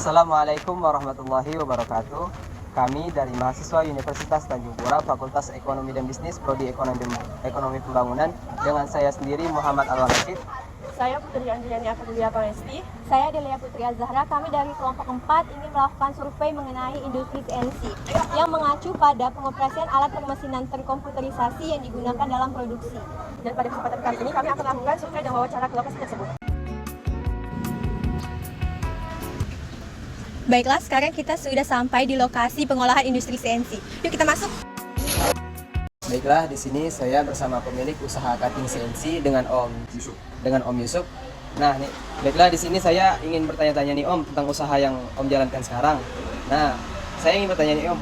Assalamualaikum warahmatullahi wabarakatuh. Kami dari mahasiswa Universitas Tanjung Pura, Fakultas Ekonomi dan Bisnis, Prodi Ekonomi Pembangunan, dengan saya sendiri Muhammad Al-Rashid. Saya Putri Andriani Aprilia Panesti. Saya Delia Putri Azahra. Kami dari kelompok 4 ingin melakukan survei mengenai industri CNC yang mengacu pada pengoperasian alat permesinan terkomputerisasi yang digunakan dalam produksi. Dan pada kesempatan kali ini kami akan melakukan survei dan wawancara ke lokasi tersebut. Baiklah, sekarang kita sudah sampai di lokasi pengolahan industri CNC. Yuk kita masuk. Baiklah, di sini saya bersama pemilik usaha cutting CNC dengan Om Yusuf. Nah, nih, baiklah di sini saya ingin bertanya-tanya nih Om tentang usaha yang Om jalankan sekarang. Nah, saya ingin bertanya nih Om,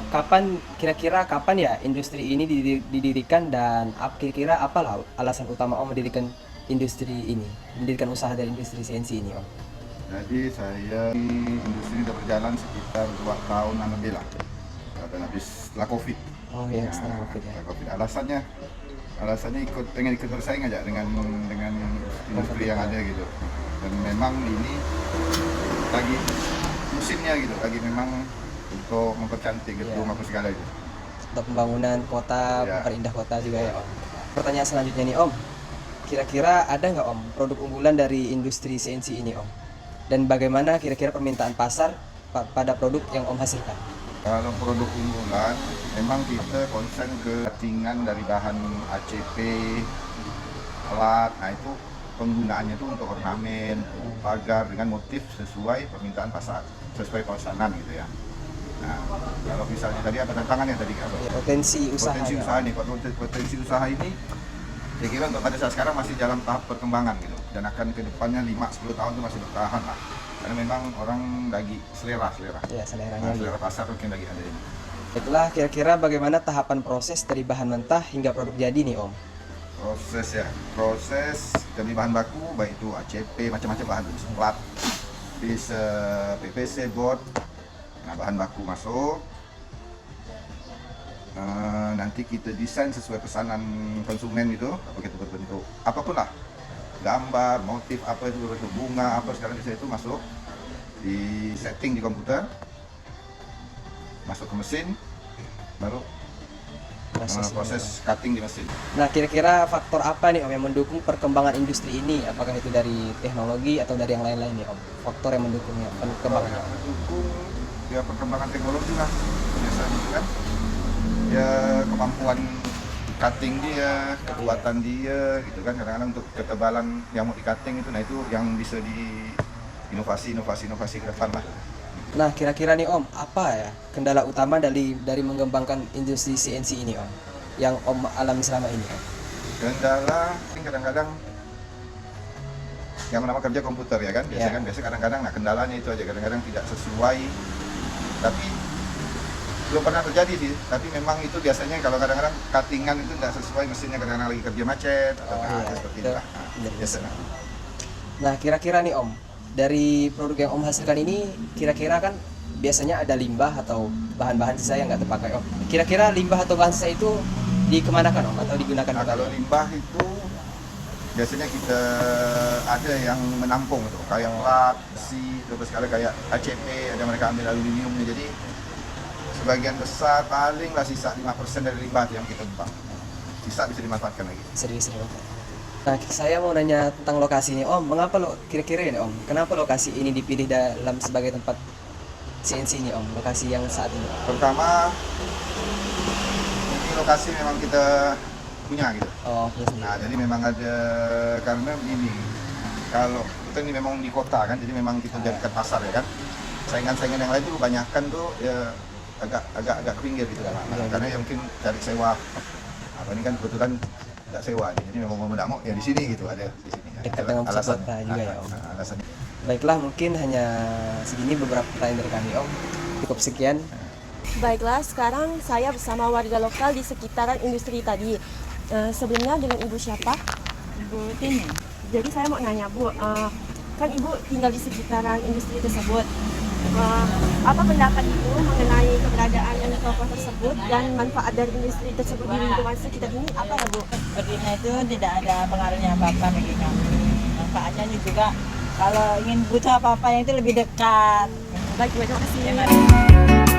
kira-kira kapan ya industri ini didirikan dan kira-kira apalah alasan utama Om mendirikan mendirikan usaha dari industri CNC ini Om? Jadi saya industri ini sudah berjalan sekitar 2 tahun lebih lah. Dan habis setelah COVID. Oh iya, setelah COVID ya. COVID. Alasannya pengen ikut bersaing aja dengan industri yang ada gitu. Dan memang ini lagi musimnya gitu, lagi memang untuk mempercantik gitu, rumah segala itu. Untuk pembangunan kota, memperindah kota juga ya Om. Pertanyaan selanjutnya nih Om, kira-kira ada nggak Om produk unggulan dari industri CNC ini Om? Dan bagaimana kira-kira permintaan pasar pada produk yang Om hasilkan? Kalau produk unggulan, memang kita konsen ke cuttingan dari bahan ACP, alat. Nah itu penggunaannya itu untuk ornamen, pagar dengan motif sesuai permintaan pasar, sesuai pesanan gitu ya. Nah, kalau misalnya tadi apa tantangannya tadi apa? Ya, potensi usaha nih, potensi usaha ini saya kira untuk pada saat sekarang masih dalam tahap perkembangan gitu, dan akan ke depannya 5-10 tahun itu masih bertahan lah, karena memang orang lagi selera ya, seleranya selera pasar mungkin lagi ada ini. Itulah kira-kira bagaimana tahapan proses dari bahan mentah hingga produk jadi nih Om? Proses dari bahan baku, baik itu ACP, macam-macam bahan, plat, bisa PVC, board. Nah, bahan baku masuk, nanti kita desain sesuai pesanan konsumen itu, apa kita berbentuk apapun lah, gambar, motif apa itu, berbentuk bunga apa segala macam itu masuk di setting di komputer, masuk ke mesin, baru proses cutting di mesin. Nah, kira-kira faktor apa nih Om yang mendukung perkembangan industri ini? Apakah itu dari teknologi atau dari yang lain-lain nih Om? Faktor yang mendukungnya, perkembangannya? Mendukung ya perkembangan teknologi lah biasanya kan. Ya kemampuan cutting dia, kekuatan dia gitu kan, kadang-kadang untuk ketebalan yang mau di cutting itu, nah itu yang bisa di inovasi ke depan lah. Nah, kira-kira nih Om, apa ya kendala utama dari mengembangkan industri CNC ini Om, yang Om alami selama ini Om? Kendala kadang-kadang yang nama kerja komputer ya kan, biasa kadang-kadang, nah kendalanya itu aja, kadang-kadang tidak sesuai, tapi belum pernah terjadi sih, tapi memang itu biasanya kalau kadang-kadang cuttingan itu tidak sesuai mesinnya, kadang-kadang lagi kerja macet atau seperti itu lah. Biasanya. Nah, kira-kira nih Om, dari produk yang Om hasilkan ini, kira-kira kan biasanya ada limbah atau bahan-bahan sisa yang nggak terpakai Om. Kira-kira limbah atau bahan sisa itu dikemanakan Om atau digunakan? Nah, kalau limbah itu biasanya kita ada yang menampung itu, kayak plat, besi, terus kayak ACP, ada mereka ambil aluminiumnya, jadi sebagian besar palinglah sisa 5% dari limbah yang kita buang. Sisa bisa dimanfaatkan lagi. Serius. Nah, saya mau nanya tentang lokasi ini Om. Mengapa kira-kira ini Om? Kenapa lokasi ini dipilih dalam sebagai tempat CNC ini Om? Lokasi yang saat ini. Pertama, ini lokasi memang kita punya gitu. Oh, yes. Nah, jadi memang ada, karena ini kalau kita ini memang di kota kan, jadi memang kita jadikan pasar ya kan. Saingan-saingan yang lain itu kebanyakan tuh ya agak ke pinggir gitu kan. Nah, karena ya mungkin cari sewa. Apa ini kan kebetulan tidak sewa, jadi memang mau tidak mau ya di sini gitu, ada di sini. Dekat dengan pusat kota juga ya Om. Alasannya. Baiklah, mungkin hanya segini beberapa pertanyaan dari kami Om. Cukup sekian. Baiklah, sekarang saya bersama warga lokal di sekitaran industri tadi. Sebelumnya dengan Ibu siapa? Ibu Tini. Jadi saya mau nanya Bu, kan Ibu tinggal di sekitaran industri tersebut. Apa pendapat Ibu mengenai keberadaan unit toko tersebut dan manfaat dari industri tersebut di lingkungan sekitar ini apa ya Bu? Sepertinya itu tidak ada pengaruhnya apa-apa bagi kami. Manfaatnya juga kalau ingin butuh apa-apa yang itu lebih dekat, Baik, terima kasih. Ya, mari.